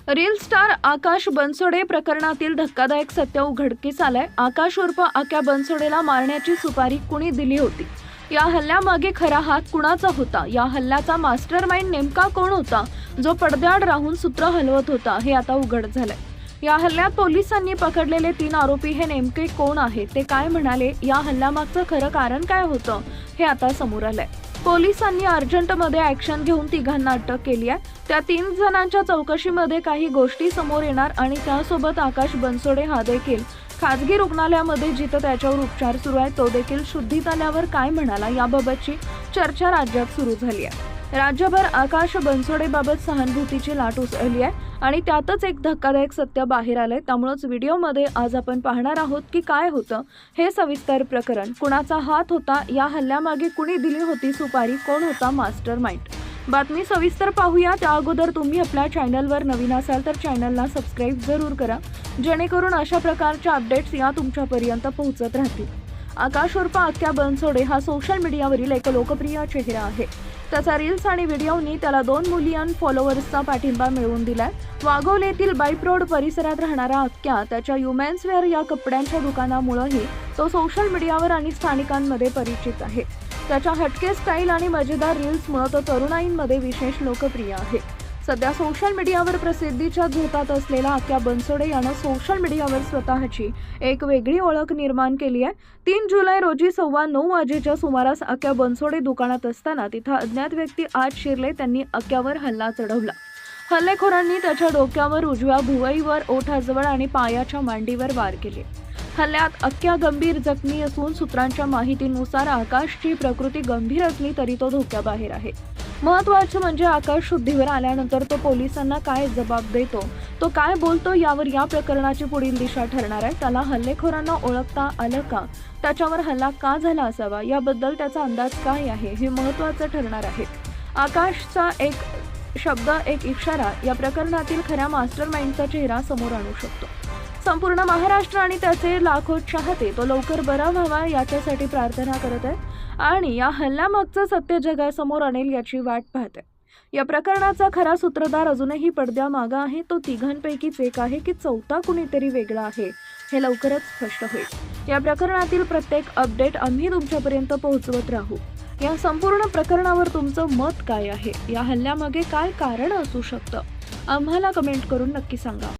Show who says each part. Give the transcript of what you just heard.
Speaker 1: Reel star आकाश बनसोडे प्रकरणातील धक्कादायक सत्य उघडकीस आलंय। आकाश उर्फ आक्या बनसोडेला मारण्याची सुपारी कुणी दिली होती? या हल्ल्यामागे खरा हात कुणाचा होता? या हल्ल्याचा मास्टरमाइंड नेमका कोण होता, जो पडद्याआड राहून सूत्र हलवत होता, हे आता उघड झालंय। या हल्ल्यात पोलिसांनी पकडलेले 3 आरोपी हे नेमके कोण आहेत, ते काय म्हणाले, या हल्ल्यामागचं खरं कारण काय होतं, हे आता समोर आलंय। पोलिसांनी अर्जंटमध्ये ॲक्शन घेऊन तिघांना अटक केली आहे। त्या 3 जणांच्या चौकशीमध्ये काही गोष्टी समोर येणार आणि त्यासोबत आकाश बनसोडे हा देखील खाजगी रुग्णालयामध्ये जिथं त्याच्यावर उपचार सुरू आहे तो देखील शुद्धीत आल्यावर काय म्हणाला, याबाबतची चर्चा राज्यात सुरू झाली आहे। राज्यभर आकाश बनसोडेबाबत सहानुभूतीची लाट उसळली आहे आणि त्यातच एक धक्कादायक सत्य बाहेर आलंय। त्यामुळेच व्हिडिओमध्ये आज आपण पाहणार आहोत की काय होतं हे सविस्तर प्रकरण, कुणाचा हात होता, या हल्ल्यामागे कुणी दिली होती सुपारी, कोण होता मास्टरमाइंड। बातमी सविस्तर पाहूया। त्या अगोदर तुम्ही आपल्या चॅनलवर नवीन असाल तर चॅनलला सबस्क्राईब जरूर करा, जेणेकरून अशा प्रकारच्या अपडेट्स या तुमच्यापर्यंत पोहोचत राहतील। आकाश उर्फ आक्या बनसोडे हा सोशल मीडियावरील एक लोकप्रिय चेहरा आहे। त्याचा रील्स आणि व्हिडिओनी त्याला 2 मिलियन फॉलोअर्सचा पाठिंबा मिळवून दिलाय। वाघोल येथील बाईप रोड परिसरात राहणारा आक्या त्याच्या ह्युमन्स वेअर या कपड्यांच्या दुकानामुळेही तो सोशल मीडियावर आणि स्थानिकांमध्ये परिचित आहे। त्याच्या हटके स्टाईल आणि मजेदार रील्समुळे तो तरुणाईंमध्ये विशेष लोकप्रिय आहे। सध्या सोशल मीडियावर प्रसिद्धीच्या झोतात असलेला आक्या बनसोडे यानं सोशल मीडियावर स्वतःची एक वेगळी ओळख निर्माण केली आहे। 3 जुलै रोजी 9:15 वाजेच्या सुमारास आक्या बनसोडे दुकानात असताना तिथं अज्ञात व्यक्ती आत शिरले। त्यांनी आक्यावर हल्ला चढवला। हल्लेखोरांनी त्याच्या डोक्यावर, उजव्या भुवईवर, ओठाजवळ आणि पायाच्या मांडीवर वार केले। हल्ल्यात आक्या गंभीर जखमी असून सूत्रांच्या माहितीनुसार आकाशची प्रकृती गंभीर असली तरी तो धोक्याबाहेर आहे। महत्त्वाचं म्हणजे आकाश शुद्धीवर आल्यानंतर तो पोलिसांना काय जबाब देतो, तो काय बोलतो, यावर या प्रकरणाची पुढील दिशा ठरणार आहे। त्याला हल्लेखोरांना ओळखता आलं का, त्याच्यावर हल्ला का झाला असावा, याबद्दल त्याचा अंदाज काय आहे, हे महत्त्वाचं ठरणार आहे। आकाशचा एक शब्द, एक इशारा या प्रकरणातील खऱ्या मास्टरमाइंडचा चेहरा समोर आणू शकतो। संपूर्ण महाराष्ट्र आणि त्याचे लाखो चाहते तो लवकर बरा व्हावा याच्यासाठी प्रार्थना करत आहे आणि या हल्ल्यामागचं सत्य जगासमोर आणेल याची वाट पाहते। या प्रकरणाचा खरा सूत्रधार अजूनही पडद्यामागं आहे। तो तिघांपैकीच एक आहे की चौथा कुणीतरी वेगळा आहे, हे लवकरच स्पष्ट होईल। या प्रकरणातील प्रत्येक अपडेट आम्ही तुमच्यापर्यंत पोहोचवत राहू। या संपूर्ण प्रकरणावर तुमचं मत काय आहे? या हल्ल्यामागे काय कारण असू शकतं? आम्हाला कमेंट करून नक्की सांगा।